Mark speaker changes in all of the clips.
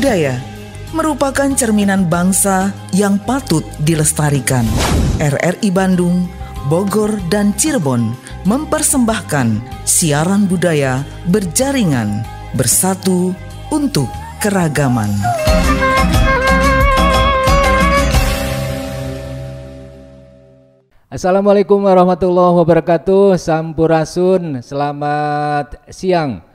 Speaker 1: Budaya merupakan cerminan bangsa yang patut dilestarikan. RRI Bandung, Bogor, dan Cirebon mempersembahkan siaran budaya berjaringan, bersatu untuk keragaman.
Speaker 2: Assalamualaikum warahmatullahi wabarakatuh. Sampurasun, selamat siang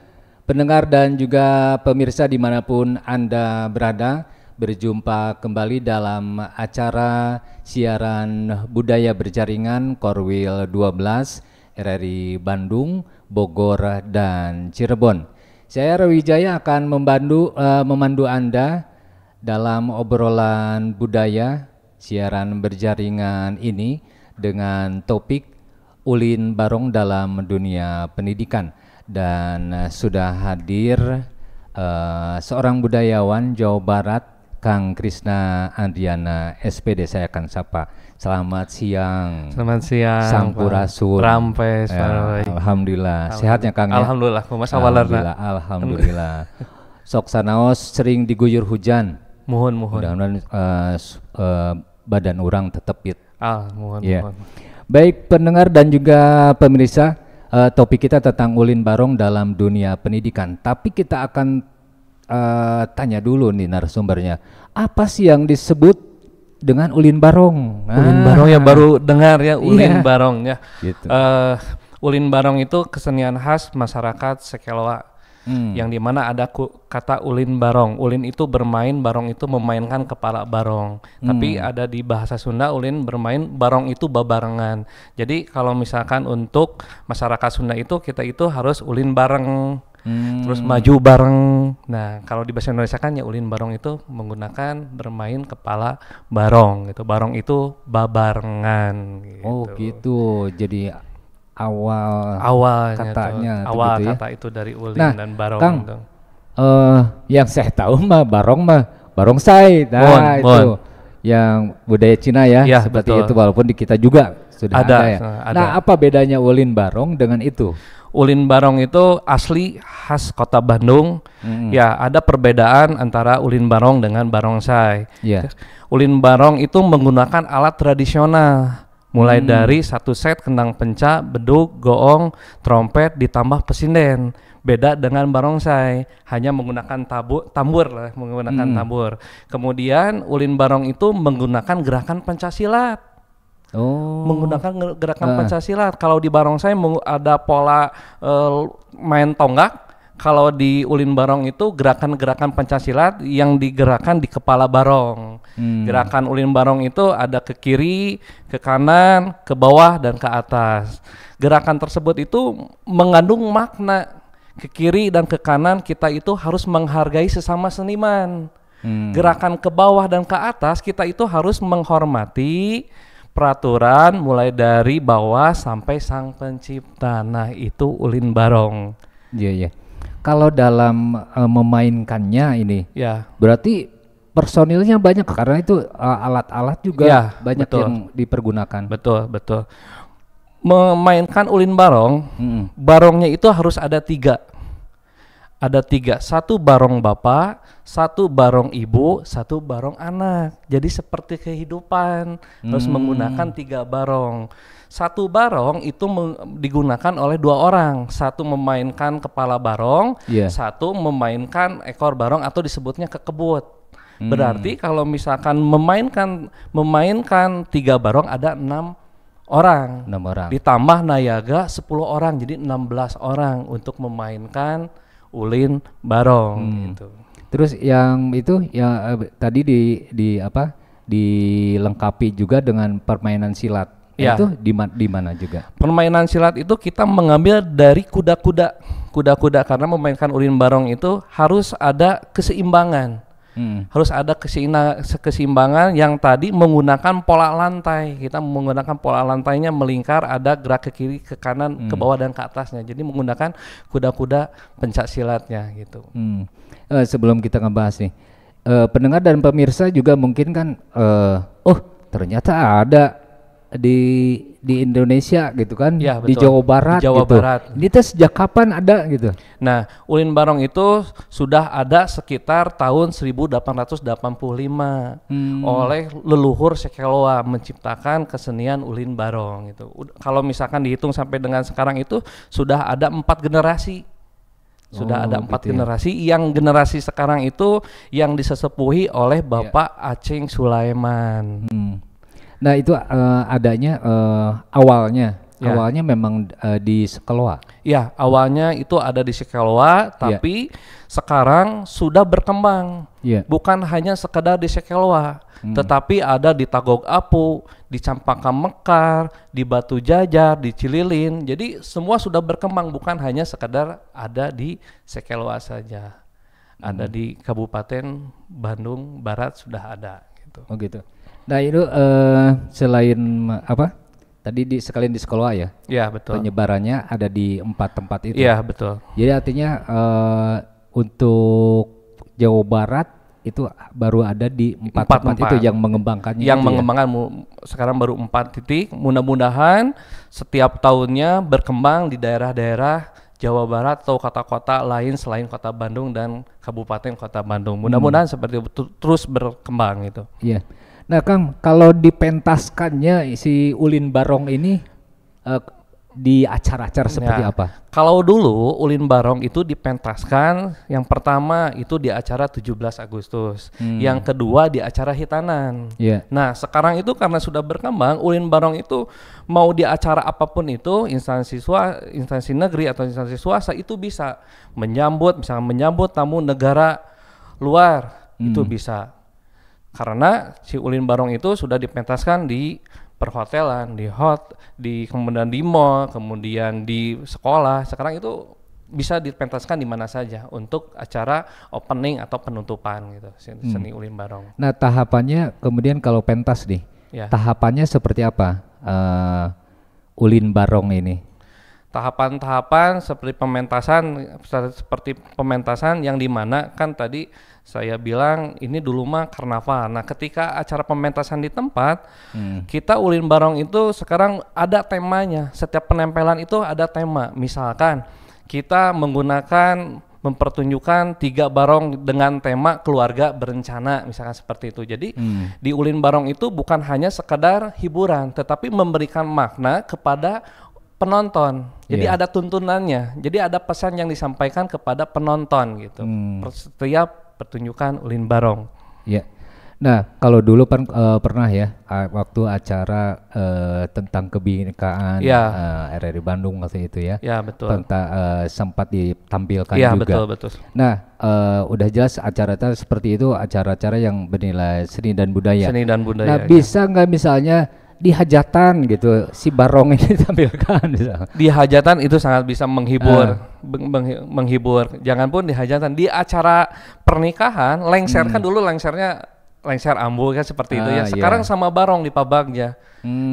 Speaker 2: pendengar dan juga pemirsa dimanapun Anda berada. Berjumpa kembali dalam acara siaran budaya berjaringan Korwil 12 RRI Bandung, Bogor, dan Cirebon. Saya Rawijaya akan memandu Anda dalam obrolan budaya siaran berjaringan ini dengan topik Ulin Barong dalam dunia pendidikan. Dan sudah hadir seorang budayawan Jawa Barat, Kang Krisna Andriana SPD. Saya akan sapa. Selamat siang.
Speaker 3: Selamat siang.
Speaker 2: Sampurasun.
Speaker 3: Rampes.
Speaker 2: Ya, alhamdulillah. Sehatnya Kang ya?
Speaker 3: Alhamdulillah.
Speaker 2: Alhamdulillah. Sok sanaos sering diguyur hujan.
Speaker 3: Mohon.
Speaker 2: Mudah-mudahan badan orang tetap fit.
Speaker 3: Mohon.
Speaker 2: Baik pendengar dan juga pemirsa, topik kita tentang Ulin Barong dalam dunia pendidikan. Tapi kita akan tanya dulu nih narasumbernya, apa sih yang disebut dengan Ulin Barong?
Speaker 3: Ulin Barong ya, baru dengar ya Ulin Barong ya.
Speaker 2: Gitu.
Speaker 3: Ulin Barong itu kesenian khas masyarakat Sekeloa. Yang dimana ada kata ulin barong. Ulin itu bermain, barong itu memainkan kepala barong. Tapi ada di bahasa Sunda ulin bermain, barong itu babarengan. Jadi kalau misalkan untuk masyarakat Sunda itu kita itu harus ulin bareng, terus maju bareng. Nah kalau di bahasa Indonesia kan ya ulin barong itu menggunakan bermain kepala barong gitu. Barong itu babarengan gitu.
Speaker 2: Oh gitu. Jadi awal katanya
Speaker 3: awal
Speaker 2: gitu ya?
Speaker 3: kata itu dari ulin dan barong.
Speaker 2: Kang,
Speaker 3: gitu.
Speaker 2: Yang saya tahu barongsai. Nah itu yang budaya Cina ya, seperti
Speaker 3: betul.
Speaker 2: itu, walaupun di kita juga sudah ada ya.
Speaker 3: Ada.
Speaker 2: Nah apa bedanya ulin barong dengan itu?
Speaker 3: Ulin barong itu asli khas kota Bandung. Ya ada perbedaan antara ulin barong dengan barongsai. Ulin barong itu menggunakan alat tradisional. Mulai dari satu set kendang penca, beduk, goong, trompet, ditambah pesinden. Beda dengan barongsai, hanya menggunakan tambur. Kemudian ulin barong itu menggunakan gerakan pencaksilat. Menggunakan gerakan pencaksilat. Kalau di barongsai ada pola main tonggak. Kalau di ulin barong itu gerakan-gerakan pencaksilat yang digerakkan di kepala barong. Gerakan ulin barong itu ada ke kiri, ke kanan, ke bawah, dan ke atas. Gerakan tersebut itu mengandung makna. Ke kiri dan ke kanan kita itu harus menghargai sesama seniman. Gerakan ke bawah dan ke atas kita itu harus menghormati peraturan mulai dari bawah sampai sang pencipta. Nah itu ulin barong.
Speaker 2: Iya. Kalau dalam memainkannya ini, berarti personilnya banyak karena itu alat-alat juga banyak yang dipergunakan.
Speaker 3: Betul. Memainkan ulin barong, barongnya itu harus ada tiga. Satu barong bapak, satu barong ibu, satu barong anak. Jadi seperti kehidupan, harus menggunakan 3 barong. Satu barong itu digunakan oleh 2 orang. Satu memainkan kepala barong, satu memainkan ekor barong atau disebutnya kekebut. Berarti kalau misalkan memainkan 3 barong ada 6 orang. Ditambah nayaga 10 orang, jadi 16 orang untuk memainkan ulin barong gitu.
Speaker 2: Terus yang itu tadi dilengkapi juga dengan permainan silat. Itu di mana juga?
Speaker 3: Permainan silat itu kita mengambil dari kuda-kuda karena memainkan ulin barong itu harus ada keseimbangan. Harus ada keseimbangan yang tadi menggunakan pola lantai. Kita menggunakan pola lantainya melingkar, ada gerak ke kiri, ke kanan, ke bawah, dan ke atasnya. Jadi menggunakan kuda-kuda pencak silatnya gitu.
Speaker 2: Sebelum kita ngebahas nih, pendengar dan pemirsa juga mungkin kan, ternyata ada di Indonesia gitu kan,
Speaker 3: Ya,
Speaker 2: di
Speaker 3: betul.
Speaker 2: Jawa Barat
Speaker 3: Di Jawa
Speaker 2: gitu.
Speaker 3: Barat.
Speaker 2: Ini teh sejak kapan ada gitu?
Speaker 3: Nah, ulin barong itu sudah ada sekitar tahun 1885 oleh leluhur Sekeloa menciptakan kesenian ulin barong itu. Kalau misalkan dihitung sampai dengan sekarang itu sudah ada 4 generasi. Sudah ada 4
Speaker 2: gitu ya.
Speaker 3: generasi. Yang generasi sekarang itu yang disesepuhi oleh Bapak Aceng Sulaiman.
Speaker 2: Nah itu adanya awalnya
Speaker 3: Ya.
Speaker 2: awalnya memang di Sekeloa.
Speaker 3: Ya, awalnya itu ada di Sekeloa, tapi sekarang sudah berkembang.
Speaker 2: Iya.
Speaker 3: Bukan hanya sekedar di Sekeloa, tetapi ada di Tagog Apu, di Campaka Mekar, di Batu Jajar, di Cililin. Jadi semua sudah berkembang, bukan hanya sekedar ada di Sekeloa saja. Ada di Kabupaten Bandung Barat sudah ada gitu.
Speaker 2: Oh gitu. Nah itu selain apa? Tadi sekalian di Sekeloa ya.
Speaker 3: Ya, betul.
Speaker 2: Penyebarannya ada di 4 tempat itu.
Speaker 3: Iya, betul.
Speaker 2: Jadi artinya untuk Jawa Barat itu baru ada di 4 tempat itu yang mengembangkannya.
Speaker 3: Yang
Speaker 2: itu
Speaker 3: mengembangkan sekarang baru 4 titik. Mudah-mudahan setiap tahunnya berkembang di daerah-daerah Jawa Barat atau kota-kota lain selain Kota Bandung dan Kabupaten Kota Bandung. Mudah-mudahan seperti itu terus berkembang gitu.
Speaker 2: Iya. Nah Kang, kalau dipentaskannya si ulin barong ini di acara-acara seperti
Speaker 3: Ya.
Speaker 2: apa?
Speaker 3: Kalau dulu ulin barong itu dipentaskan, yang pertama itu di acara 17 Agustus, yang kedua di acara hitanan.
Speaker 2: Iya.
Speaker 3: Nah, sekarang itu karena sudah berkembang, ulin barong itu mau di acara apapun itu, instansi negeri atau instansi swasta itu bisa menyambut, misalnya menyambut tamu negara luar, itu bisa. Karena si ulin barong itu sudah dipentaskan di perhotelan, di kemudian di mall, kemudian di sekolah. Sekarang itu bisa dipentaskan di mana saja untuk acara opening atau penutupan gitu seni ulin barong.
Speaker 2: Nah tahapannya kemudian kalau pentas nih,
Speaker 3: Ya.
Speaker 2: tahapannya seperti apa ulin barong ini?
Speaker 3: Tahapan-tahapan seperti pementasan yang dimana kan tadi saya bilang ini dulu mah karnaval. Nah, ketika acara pementasan di tempat, kita ulin barong itu sekarang ada temanya. Setiap penempelan itu ada tema. Misalkan kita mempertunjukkan 3 barong dengan tema keluarga berencana, misalkan seperti itu. Jadi di ulin barong itu bukan hanya sekedar hiburan, tetapi memberikan makna kepada penonton. Jadi ada tuntunannya. Jadi ada pesan yang disampaikan kepada penonton gitu. Setiap pertunjukan ulin barong.
Speaker 2: Ya. Nah, kalau dulu kan pernah ya waktu acara tentang kebinekaan RRI Bandung waktu itu ya.
Speaker 3: Ya, betul.
Speaker 2: Sempat ditampilkan
Speaker 3: Ya,
Speaker 2: juga.
Speaker 3: betul.
Speaker 2: Nah, udah jelas acara-acara seperti itu acara-acara yang bernilai seni dan budaya.
Speaker 3: Seni dan budaya.
Speaker 2: Nah, bisa nggak misalnya di hajatan gitu si barong ini ditampilkan misalnya.
Speaker 3: Di hajatan itu sangat bisa menghibur, menghibur. Jangan pun di hajatan, di acara pernikahan, lengser kan dulu lengsernya lengser ambu kan seperti itu ya. Sekarang sama barong di pabagnya.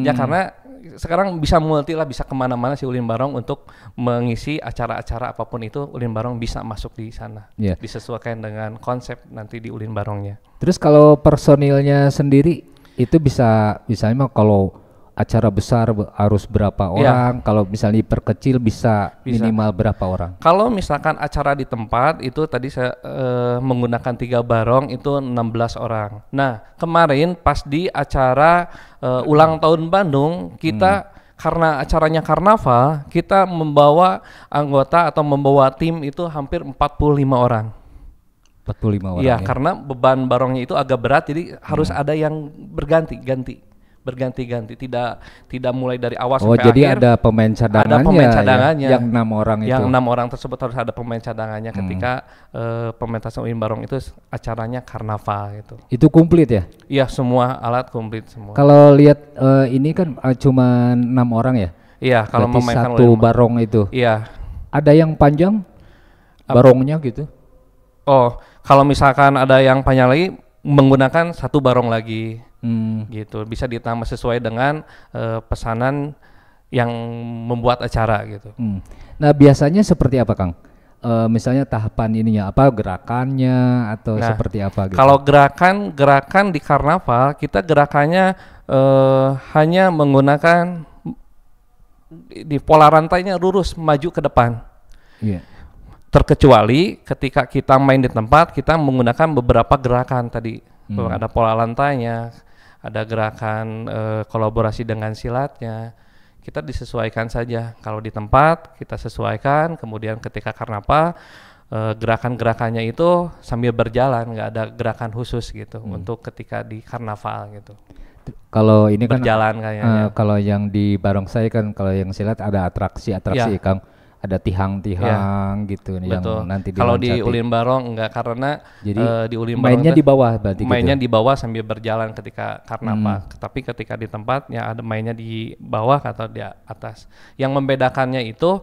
Speaker 3: Ya karena sekarang bisa multi lah, bisa kemana-mana si ulin barong untuk mengisi acara-acara apapun itu, ulin barong bisa masuk di sana. Disesuaikan dengan konsep nanti di ulin barongnya.
Speaker 2: Terus kalau personilnya sendiri itu bisa misalnya kalau acara besar harus berapa orang, kalau misalnya diperkecil bisa minimal berapa orang?
Speaker 3: Kalau misalkan acara di tempat itu tadi saya menggunakan 3 barong itu 16 orang. Nah kemarin pas di acara ulang tahun Bandung kita karena acaranya karnaval, kita membawa anggota atau membawa tim itu hampir 45 orang.
Speaker 2: 45 orang
Speaker 3: ya, karena beban barongnya itu agak berat, jadi harus ada yang berganti-ganti, tidak mulai dari awal sampai
Speaker 2: jadi
Speaker 3: akhir.
Speaker 2: ada pemain cadangannya.
Speaker 3: Ada pemain cadangannya.
Speaker 2: Yang 6 orang itu.
Speaker 3: Yang 6 orang tersebut harus ada pemain cadangannya ketika pementasan ulin barong itu acaranya karnaval gitu.
Speaker 2: Itu komplit ya?
Speaker 3: Iya, semua alat komplit semua.
Speaker 2: Kalau lihat ini kan cuma 6 orang ya?
Speaker 3: Iya, kalau memainkan
Speaker 2: satu barong itu.
Speaker 3: Iya.
Speaker 2: Ada yang panjang barongnya gitu?
Speaker 3: Oh, kalau misalkan ada yang panjang lagi menggunakan 1 barong lagi. Gitu, bisa ditambah sesuai dengan pesanan yang membuat acara gitu.
Speaker 2: Nah biasanya seperti apa Kang? Misalnya tahapan ininya apa, gerakannya atau seperti apa gitu?
Speaker 3: Kalau gerakan di karnaval kita gerakannya hanya menggunakan di pola rantainya lurus maju ke depan. Terkecuali ketika kita main di tempat, kita menggunakan beberapa gerakan tadi. Ada pola lantainya, ada gerakan kolaborasi dengan silatnya. Kita disesuaikan saja. Kalau di tempat kita sesuaikan, kemudian ketika karnaval gerakan-gerakannya itu sambil berjalan, nggak ada gerakan khusus gitu untuk ketika di karnaval gitu.
Speaker 2: Kalau ini
Speaker 3: berjalan
Speaker 2: kan
Speaker 3: kayaknya.
Speaker 2: Kalau yang di barongsai kan, kalau yang silat ada atraksi Kang. Ada tihang-tihang gitu
Speaker 3: betul.
Speaker 2: Yang nanti
Speaker 3: kalau di Ulin Barong enggak, karena
Speaker 2: jadi
Speaker 3: di Ulin
Speaker 2: mainnya
Speaker 3: Barong
Speaker 2: di bawah berarti
Speaker 3: mainnya
Speaker 2: gitu.
Speaker 3: di bawah sambil berjalan ketika karnaval. Tapi ketika di tempat ya ada mainnya di bawah atau di atas. Yang membedakannya itu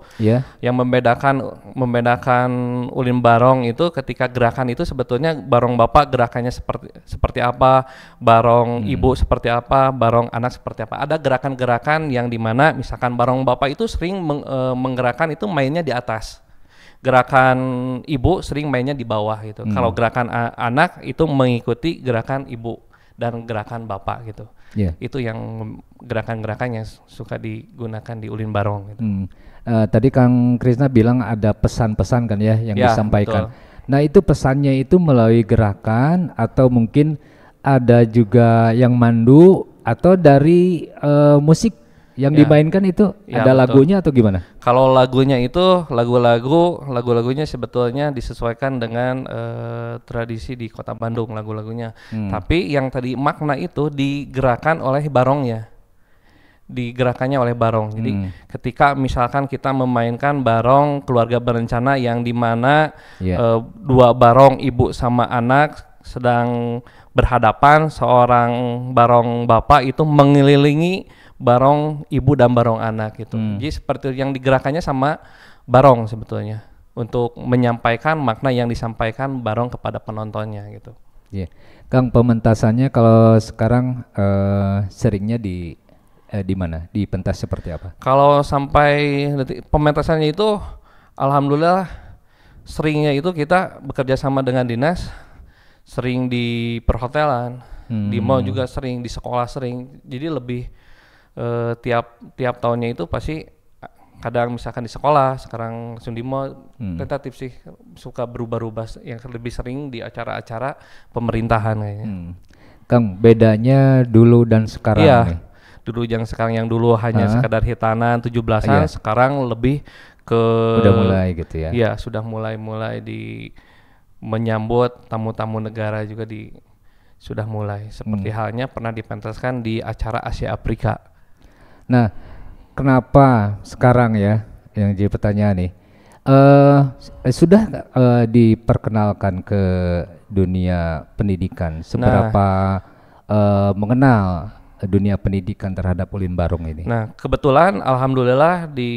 Speaker 3: yang membedakan Ulin Barong itu ketika gerakan itu sebetulnya barong bapak gerakannya seperti apa, barong ibu seperti apa, barong anak seperti apa. Ada gerakan-gerakan yang dimana misalkan barong bapak itu sering menggerakkan itu mainnya di atas, gerakan ibu sering mainnya di bawah gitu. Kalau gerakan anak itu mengikuti gerakan ibu dan gerakan bapak gitu. Itu yang gerakan-gerakan yang suka digunakan di Ulin Barong gitu.
Speaker 2: Tadi Kang Krisna bilang ada pesan-pesan kan ya yang disampaikan. Betul. Nah itu pesannya itu melalui gerakan atau mungkin ada juga yang mandu atau dari musik yang dimainkan itu ada lagunya atau gimana?
Speaker 3: Kalau lagunya itu lagu-lagunya sebetulnya disesuaikan dengan tradisi di Kota Bandung lagu-lagunya. Tapi yang tadi makna itu digerakkan oleh barongnya. Digerakannya oleh barong. Jadi ketika misalkan kita memainkan barong keluarga berencana yang dimana dua barong ibu sama anak sedang berhadapan, seorang barong bapak itu mengelilingi barong ibu dan barong anak gitu. Jadi seperti yang digerakannya sama barong sebetulnya untuk menyampaikan makna yang disampaikan barong kepada penontonnya gitu.
Speaker 2: Kang, pementasannya kalau sekarang seringnya di mana? Di pentas seperti apa?
Speaker 3: Kalau sampai pementasannya itu alhamdulillah seringnya itu kita bekerja sama dengan dinas, sering di perhotelan, di mall juga sering, di sekolah sering. Jadi lebih tiap tahunnya itu pasti kadang misalkan di sekolah, sekarang langsung di mall, tentatif sih suka berubah-ubah, yang lebih sering di acara-acara pemerintahan kayaknya.
Speaker 2: Kang, bedanya dulu dan sekarang nih?
Speaker 3: Dulu yang dulu hanya sekadar hitanan 17-an, sekarang lebih ke
Speaker 2: udah mulai gitu ya?
Speaker 3: Iya, sudah mulai di menyambut tamu-tamu negara juga sudah mulai seperti halnya pernah dipentaskan di acara Asia Afrika.
Speaker 2: Nah, kenapa sekarang ya yang jadi pertanyaan nih sudah diperkenalkan ke dunia pendidikan, seberapa mengenal dunia pendidikan terhadap Ulin Barong ini? Nah,
Speaker 3: kebetulan alhamdulillah di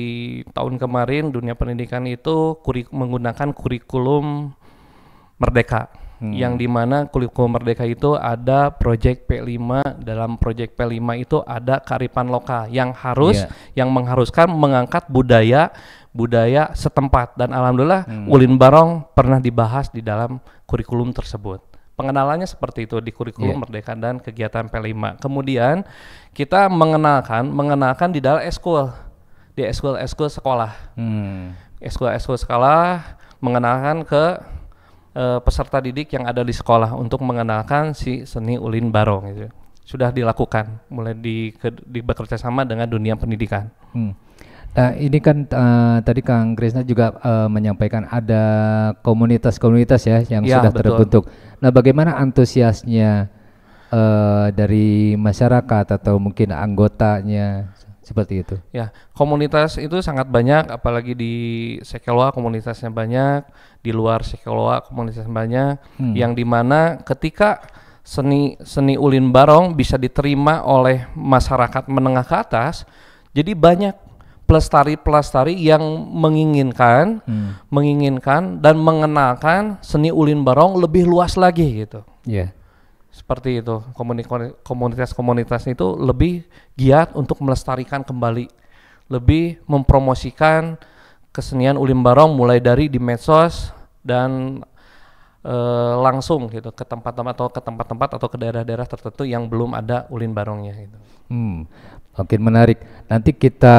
Speaker 3: tahun kemarin dunia pendidikan itu menggunakan kurikulum Merdeka. Yang dimana kurikulum Merdeka itu ada proyek P5, dalam proyek P5 itu ada kearifan lokal yang yang mengharuskan mengangkat budaya setempat, dan alhamdulillah Ulin Barong pernah dibahas di dalam kurikulum tersebut. Pengenalannya seperti itu di kurikulum Merdeka dan kegiatan P5. Kemudian kita mengenalkan di dalam eskul, di eskul sekolah. Eskul sekolah mengenalkan ke peserta didik yang ada di sekolah untuk mengenalkan si seni Ulin Barong itu. Sudah dilakukan mulai bekerja sama dengan dunia pendidikan.
Speaker 2: Nah, ini kan tadi Kang Krisna juga menyampaikan ada komunitas-komunitas ya yang sudah terbentuk. Nah, bagaimana antusiasnya dari masyarakat atau mungkin anggotanya seperti itu?
Speaker 3: Ya, komunitas itu sangat banyak, apalagi di Sekeloa komunitasnya banyak, di luar Sekeloa komunitasnya banyak, yang dimana ketika seni Ulin Barong bisa diterima oleh masyarakat menengah ke atas, jadi banyak pelestari yang menginginkan dan mengenalkan seni Ulin Barong lebih luas lagi gitu. Seperti itu, komunitas-komunitas itu lebih giat untuk melestarikan kembali, lebih mempromosikan kesenian Ulin Barong mulai dari di medsos dan langsung gitu ke tempat-tempat atau ke daerah-daerah tertentu yang belum ada ulin barongnya gitu.
Speaker 2: Makin menarik. Nanti kita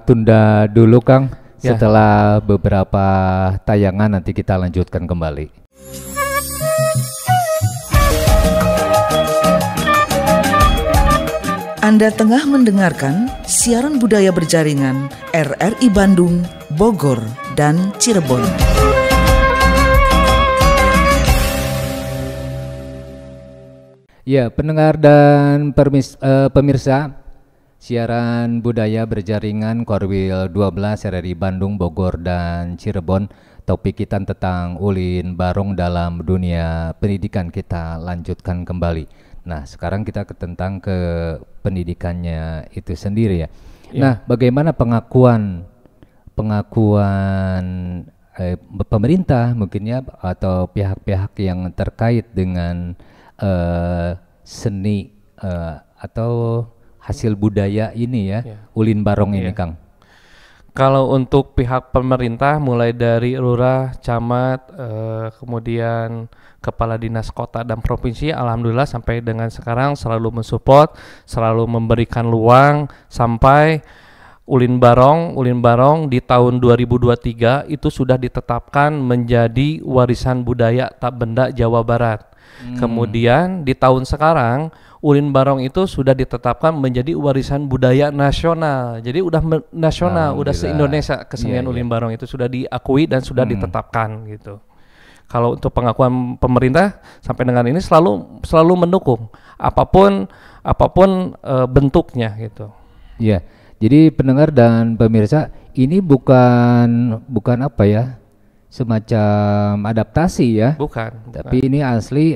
Speaker 2: tunda dulu Kang. Setelah beberapa tayangan nanti kita lanjutkan kembali.
Speaker 1: Anda tengah mendengarkan siaran budaya berjaringan RRI Bandung, Bogor, dan Cirebon.
Speaker 2: Ya, pendengar dan pemirsa, siaran budaya berjaringan Korwil 12 RRI Bandung, Bogor, dan Cirebon. Topik kita tentang ulin barong dalam dunia pendidikan kita lanjutkan kembali. Nah, sekarang kita tentang ke pendidikannya itu sendiri ya. Nah, bagaimana pengakuan pemerintah mungkin ya atau pihak-pihak yang terkait dengan seni atau hasil budaya ini ya, ulin barong ini Kang?
Speaker 3: Kalau untuk pihak pemerintah mulai dari lurah, camat, kemudian kepala dinas kota dan provinsi, alhamdulillah sampai dengan sekarang selalu mensupport, selalu memberikan ruang sampai ulin barong di tahun 2023 itu sudah ditetapkan menjadi warisan budaya tak benda Jawa Barat. Kemudian di tahun sekarang ulin barong itu sudah ditetapkan menjadi warisan budaya nasional. Jadi udah nasional, udah se-Indonesia kesenian ulin barong itu sudah diakui dan sudah ditetapkan gitu. Kalau untuk pengakuan pemerintah sampai dengan ini selalu mendukung apapun bentuknya gitu.
Speaker 2: Iya. Jadi pendengar dan pemirsa, ini bukan apa ya? Semacam adaptasi ya,
Speaker 3: bukan.
Speaker 2: Tapi ini asli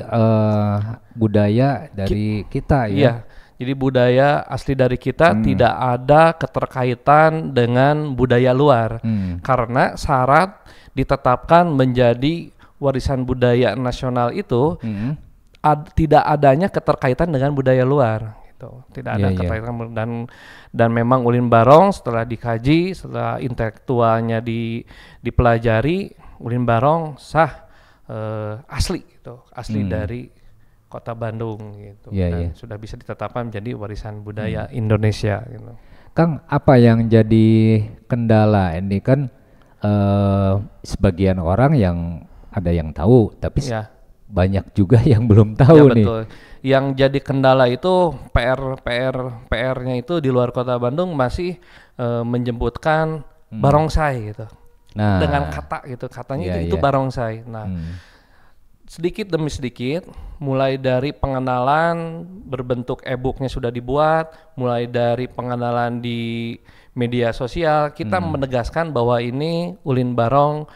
Speaker 2: budaya dari kita ya.
Speaker 3: Iya, jadi budaya asli dari kita, tidak ada keterkaitan dengan budaya luar. Karena syarat ditetapkan menjadi warisan budaya nasional itu tidak adanya keterkaitan dengan budaya luar. Tidak ada keterkaitan dan memang ulin barong setelah dikaji, setelah intelektualnya dipelajari, ulin barong sah asli gitu, asli dari Kota Bandung gitu, dan sudah bisa ditetapkan menjadi warisan budaya Indonesia gitu.
Speaker 2: Kang, apa yang jadi kendala ini kan sebagian orang yang ada yang tahu tapi banyak juga yang belum tahu nih.
Speaker 3: Betul. Yang jadi kendala itu PR-nya itu di luar Kota Bandung masih menyebutkan barongsai gitu. Nah, dengan kata gitu, katanya itu barongsai. Nah, sedikit demi sedikit, mulai dari pengenalan berbentuk e-booknya sudah dibuat, mulai dari pengenalan di media sosial, kita menegaskan bahwa ini ulin barong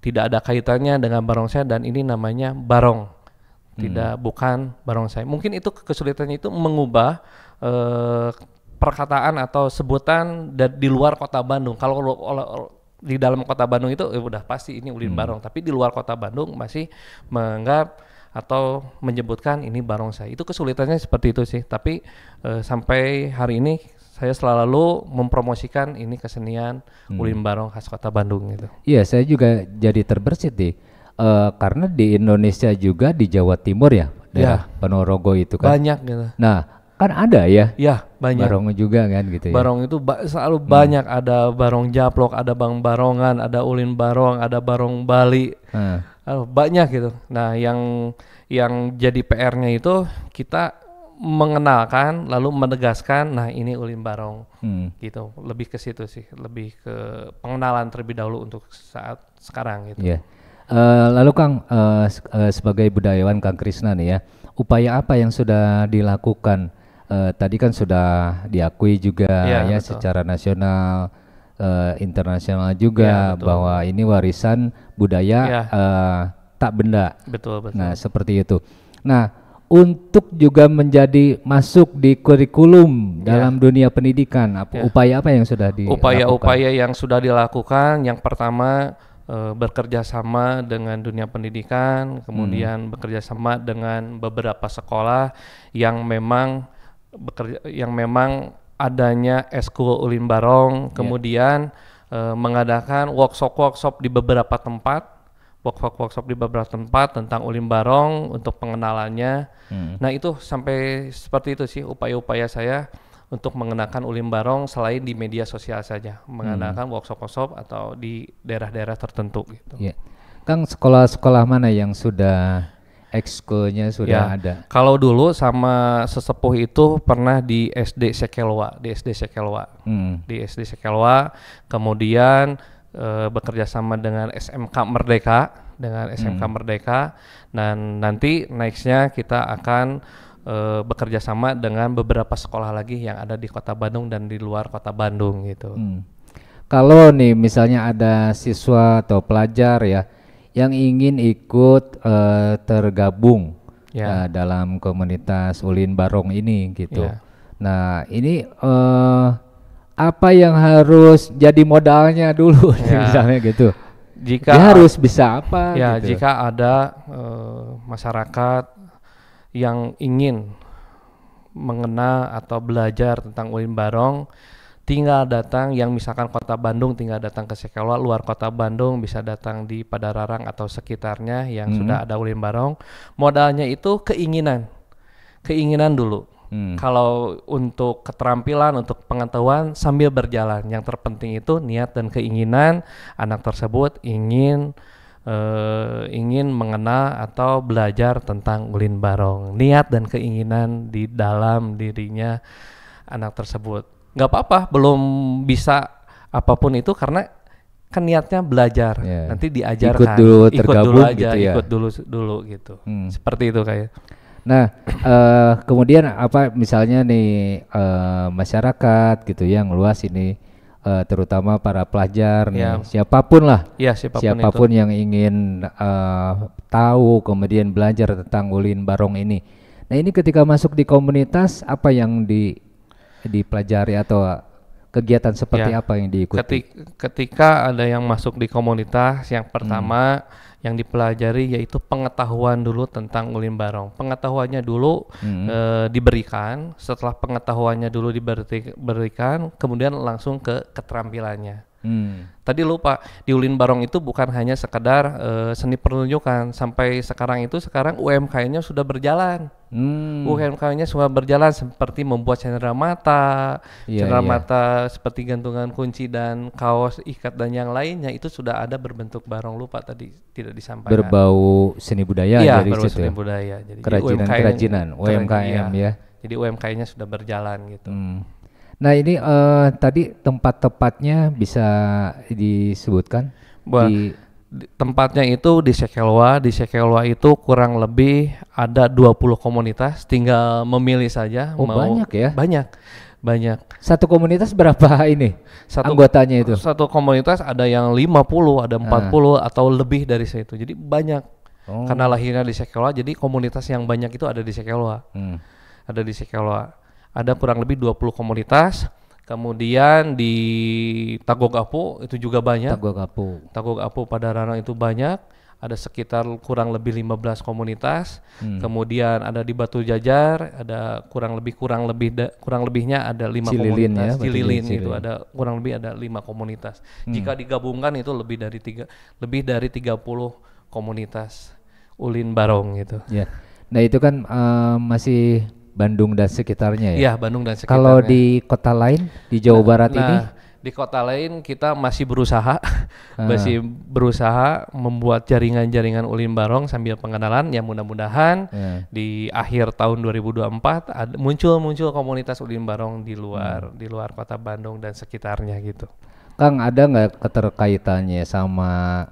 Speaker 3: tidak ada kaitannya dengan barongsai dan ini namanya barong, bukan barongsai. Mungkin itu kesulitannya itu mengubah perkataan atau sebutan di luar Kota Bandung. Kalau di dalam Kota Bandung itu udah pasti ini ulin barong, tapi di luar Kota Bandung masih menganggap atau menyebutkan ini barongsai. Itu kesulitannya seperti itu sih. Tapi sampai hari ini saya selalu mempromosikan ini kesenian ulin barong khas Kota Bandung gitu.
Speaker 2: Iya, saya juga jadi terbersit nih. Karena di Indonesia juga di Jawa Timur ya, daerah Ponorogo itu kan.
Speaker 3: Banyak gitu.
Speaker 2: Nah, kan ada ya?
Speaker 3: Ya, banyak.
Speaker 2: Barong juga kan gitu ya.
Speaker 3: Barong itu selalu banyak, ada barong japlok, ada bang barongan, ada ulin barong, ada barong Bali. Banyak gitu. Nah, yang jadi PR-nya itu kita mengenalkan lalu menegaskan, nah ini ulin barong gitu. Lebih ke situ sih, lebih ke pengenalan terlebih dahulu untuk saat sekarang gitu.
Speaker 2: Yeah. Lalu Kang, sebagai budayawan Kang Krisna nih ya, upaya apa yang sudah dilakukan? Tadi kan sudah diakui juga ya secara nasional, internasional juga bahwa ini warisan budaya tak benda.
Speaker 3: Betul.
Speaker 2: Nah, seperti itu. Nah, untuk juga menjadi masuk di kurikulum dalam dunia pendidikan, upaya apa yang sudah dilakukan?
Speaker 3: Upaya-upaya yang sudah dilakukan, yang pertama bekerja sama dengan dunia pendidikan, kemudian bekerja sama dengan beberapa sekolah yang memang adanya eskul ulin barong, kemudian mengadakan workshop di beberapa tempat workshop di beberapa tempat tentang Ulin Barong untuk pengenalannya. Nah itu sampai seperti itu sih upaya-upaya saya untuk mengenalkan Ulin Barong selain di media sosial saja, mengenalkan workshop-workshop atau di daerah-daerah tertentu gitu.
Speaker 2: Yeah. Kang, sekolah-sekolah mana yang sudah ekskulnya sudah ada?
Speaker 3: Kalau dulu sama sesepuh itu pernah di SD Sekelwa, di SD Sekelwa, kemudian bekerja sama dengan SMK Merdeka, dan nanti nextnya kita akan bekerja sama dengan beberapa sekolah lagi yang ada di Kota Bandung dan di luar Kota Bandung gitu.
Speaker 2: Kalau nih misalnya ada siswa atau pelajar ya yang ingin ikut tergabung dalam komunitas Ulin Barong ini gitu. Nah ini apa yang harus jadi modalnya dulu misalnya gitu?
Speaker 3: Jika
Speaker 2: dia harus bisa apa? Gitu.
Speaker 3: Jika ada masyarakat yang ingin mengenal atau belajar tentang Ulin Barong, tinggal datang, yang misalkan Kota Bandung tinggal datang ke Sekelwa, luar Kota Bandung bisa datang di Padararang atau sekitarnya yang sudah ada Ulin Barong. Modalnya itu keinginan dulu. Kalau untuk keterampilan, untuk pengetahuan sambil berjalan, yang terpenting itu niat dan keinginan anak tersebut ingin mengenal atau belajar tentang Ulin Barong. Niat dan keinginan di dalam dirinya anak tersebut. Nggak apa-apa, belum bisa apapun itu karena kan niatnya belajar, nanti diajarkan. Ikut dulu gitu. Seperti itu kayak.
Speaker 2: Nah, kemudian apa misalnya nih masyarakat gitu yang luas ini, terutama para pelajar nih, siapapun lah, siapapun yang ingin tahu kemudian belajar tentang Ulin Barong ini. Nah ini ketika masuk di komunitas apa yang dipelajari atau kegiatan seperti apa yang diikuti?
Speaker 3: Ketika ada yang masuk di komunitas, yang pertama yang dipelajari yaitu pengetahuan dulu tentang Ulin Barong. Pengetahuannya dulu diberikan, setelah pengetahuannya dulu diberikan, kemudian langsung ke keterampilannya. Tadi lupa, di Ulin Barong itu bukan hanya sekedar seni pertunjukan, sampai sekarang UMKM-nya sudah berjalan. UMKM-nya sudah berjalan seperti membuat cenderamata, mata seperti gantungan kunci dan kaos ikat dan yang lainnya itu sudah ada berbentuk barong. Lupa tadi tidak disampaikan.
Speaker 2: Berbau seni budaya dari situ.
Speaker 3: Seni budaya. Jadi
Speaker 2: kerajinan UMKM ya.
Speaker 3: Jadi UMKM-nya sudah berjalan gitu.
Speaker 2: Nah ini tadi tempat-tempatnya bisa disebutkan?
Speaker 3: Tempatnya itu di Sekelwa. Di Sekelwa itu kurang lebih ada 20 komunitas, tinggal memilih saja.
Speaker 2: Banyak ya?
Speaker 3: Banyak.
Speaker 2: Satu komunitas berapa ini anggotanya itu?
Speaker 3: Satu komunitas ada yang 50, ada 40 atau lebih dari situ. Jadi banyak. Karena lahirnya di Sekelwa, jadi komunitas yang banyak itu ada di Sekelwa. Ada di Sekelwa. Ada kurang lebih 20 komunitas. Kemudian di Tagogapu itu juga banyak. Tagogapu Padararang itu banyak. Ada sekitar kurang lebih 15 komunitas. Kemudian ada di Batu Jajar, ada kurang lebihnya ada 5 komunitas. Cililin itu ada kurang lebih ada 5 komunitas. Jika digabungkan itu lebih dari 30 komunitas Ulin Barong gitu.
Speaker 2: Ya. Nah, itu kan masih Bandung dan sekitarnya ya?
Speaker 3: Iya, Bandung dan sekitarnya.
Speaker 2: Kalau di kota lain di Jawa Barat ini?
Speaker 3: Di kota lain kita masih berusaha membuat jaringan-jaringan Ulin Barong sambil pengenalan. Ya mudah-mudahan di akhir tahun 2024 muncul komunitas Ulin Barong di luar kota Bandung dan sekitarnya gitu.
Speaker 2: Kang, ada nggak keterkaitannya sama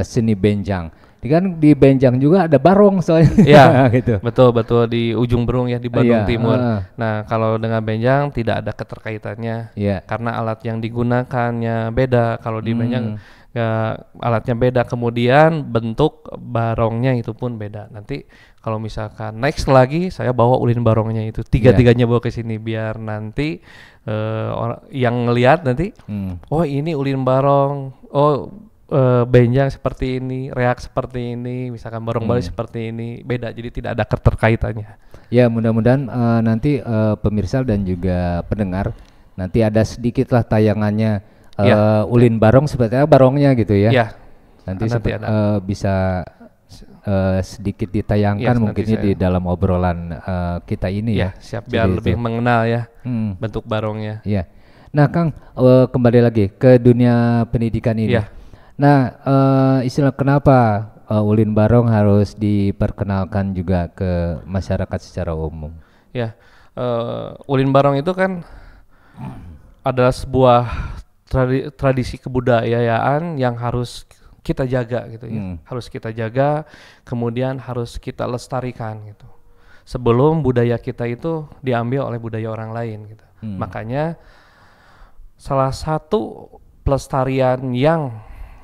Speaker 2: seni benjang? Kan di Benjang juga ada barong soalnya.
Speaker 3: Iya, gitu. Betul di ujung Berung ya di Bandung Timur. Nah, kalau dengan Benjang tidak ada keterkaitannya karena alat yang digunakannya beda. Kalau di Benjang alatnya beda, kemudian bentuk barongnya itu pun beda. Nanti kalau misalkan next lagi saya bawa Ulin Barongnya itu tiga-tiganya bawa ke sini biar nanti orang yang ngelihat nanti oh ini Ulin Barong, Benjang seperti ini, reak seperti ini, misalkan Barong Bali seperti ini, beda, jadi tidak ada keterkaitannya.
Speaker 2: Ya mudah-mudahan nanti pemirsa dan juga pendengar nanti ada sedikitlah tayangannya Ulin Barong seperti apa barongnya gitu ya. Nanti bisa sedikit ditayangkan mungkinnya di dalam obrolan kita ini ya.
Speaker 3: Siap, biar lebih mengenal ya bentuk barongnya.
Speaker 2: Iya. Nah Kang, kembali lagi ke dunia pendidikan ini. Nah istilah kenapa ulin barong harus diperkenalkan juga ke masyarakat secara umum? Ya,
Speaker 3: ulin barong itu kan adalah sebuah tradisi kebudayaan yang harus kita jaga gitu ya. Harus kita jaga, kemudian harus kita lestarikan gitu. Sebelum budaya kita itu diambil oleh budaya orang lain gitu. Makanya salah satu pelestarian yang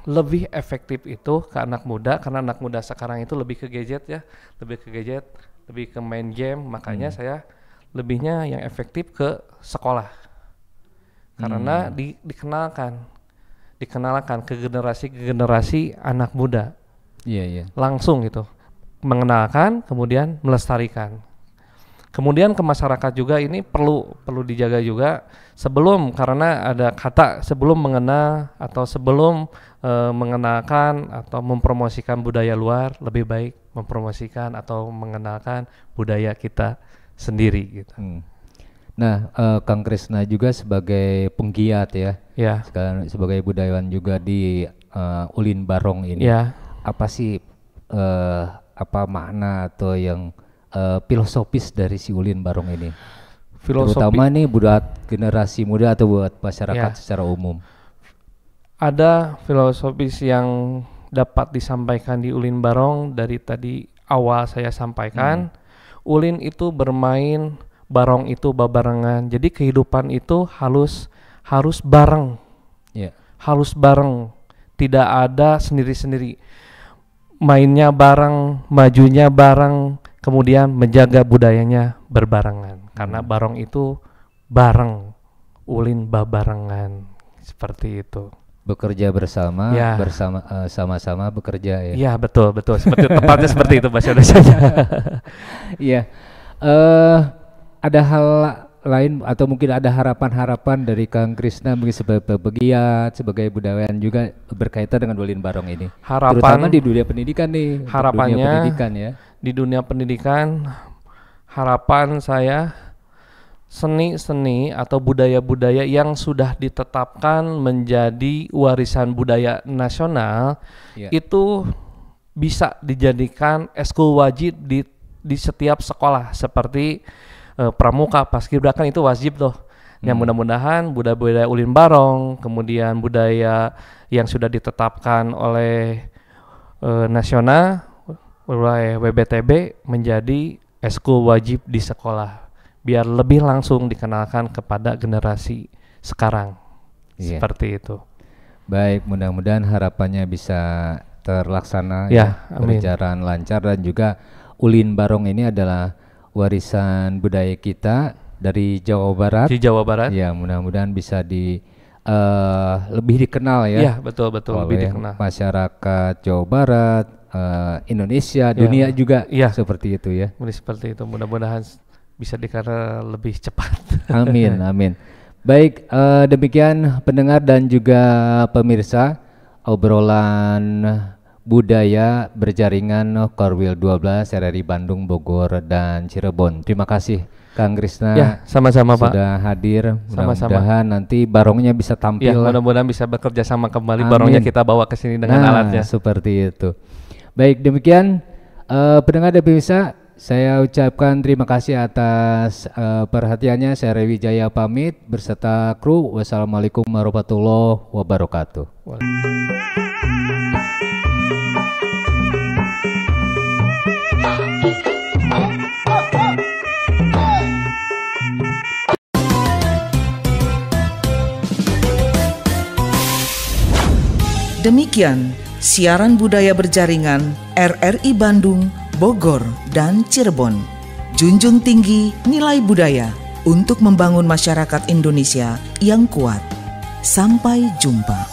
Speaker 3: lebih efektif itu ke anak muda, karena anak muda sekarang itu lebih ke gadget ya, lebih ke main game. Makanya saya lebihnya yang efektif ke sekolah. Karena dikenalkan ke generasi anak muda. Langsung gitu. Mengenalkan, kemudian melestarikan. Kemudian ke masyarakat juga ini perlu dijaga juga karena ada kata sebelum mengenal atau sebelum mengenalkan atau mempromosikan budaya luar, lebih baik mempromosikan atau mengenalkan budaya kita sendiri gitu.
Speaker 2: Nah, Kang Krisna juga sebagai penggiat ya, sebagai budayawan juga di ulin barong ini, apa sih apa makna atau yang filosofis dari si ulin barong ini? Terutama nih buat generasi muda atau buat masyarakat secara umum.
Speaker 3: Ada filosofis yang dapat disampaikan di ulin barong dari tadi awal saya sampaikan. Ulin itu bermain, barong itu babarengan. Jadi kehidupan itu harus bareng. Harus bareng. Tidak ada sendiri-sendiri. Mainnya bareng, majunya bareng, kemudian menjaga budayanya berbarengan. Karena barong itu bareng, ulin babarengan. Seperti itu.
Speaker 2: Bekerja bersama, sama-sama bekerja ya.
Speaker 3: Iya, betul. Tepatnya seperti itu bahasa Indonesia.
Speaker 2: Iya. Ada hal lain atau mungkin ada harapan-harapan dari Kang Krisna sebagai pegiat, sebagai budayawan juga berkaitan dengan ulin barong ini? Terutama di dunia pendidikan nih.
Speaker 3: Harapannya di dunia pendidikan, harapan saya seni-seni atau budaya-budaya yang sudah ditetapkan menjadi warisan budaya nasional itu bisa dijadikan eskul wajib di setiap sekolah seperti pramuka, paskibraka itu wajib tuh. Yang mudah-mudahan budaya-budaya ulin barong, kemudian budaya yang sudah ditetapkan oleh nasional oleh WBTB menjadi eskul wajib di sekolah, biar lebih langsung dikenalkan kepada generasi sekarang. Seperti itu.
Speaker 2: Baik, mudah-mudahan harapannya bisa terlaksana berjalan lancar, dan juga ulin barong ini adalah warisan budaya kita dari Jawa Barat.
Speaker 3: Di Jawa Barat.
Speaker 2: Ya, mudah-mudahan bisa lebih dikenal ya.
Speaker 3: Iya, betul lebih dikenal.
Speaker 2: Masyarakat Jawa Barat, Indonesia, dunia juga seperti itu ya.
Speaker 3: Seperti itu, mudah-mudahan bisa dikenal lebih cepat.
Speaker 2: Amin. Baik, demikian pendengar dan juga pemirsa obrolan budaya berjaringan Korwil 12 RRI Bandung, Bogor, dan Cirebon. Terima kasih Kang Krisna.
Speaker 3: Ya, sama-sama Pak.
Speaker 2: Sudah hadir. Mudah-mudahan nanti barongnya bisa tampil.
Speaker 3: Ya, mudah-mudahan bisa bekerja sama kembali. Amin. Barongnya kita bawa ke sini dengan alatnya.
Speaker 2: Seperti itu. Baik, demikian pendengar dan pemirsa, saya ucapkan terima kasih atas perhatiannya. Saya Rewi Jaya pamit beserta kru. Wassalamualaikum warahmatullahi wabarakatuh.
Speaker 1: Demikian siaran budaya berjaringan RRI Bandung, Bogor, dan Cirebon. Junjung tinggi nilai budaya untuk membangun masyarakat Indonesia yang kuat. Sampai jumpa.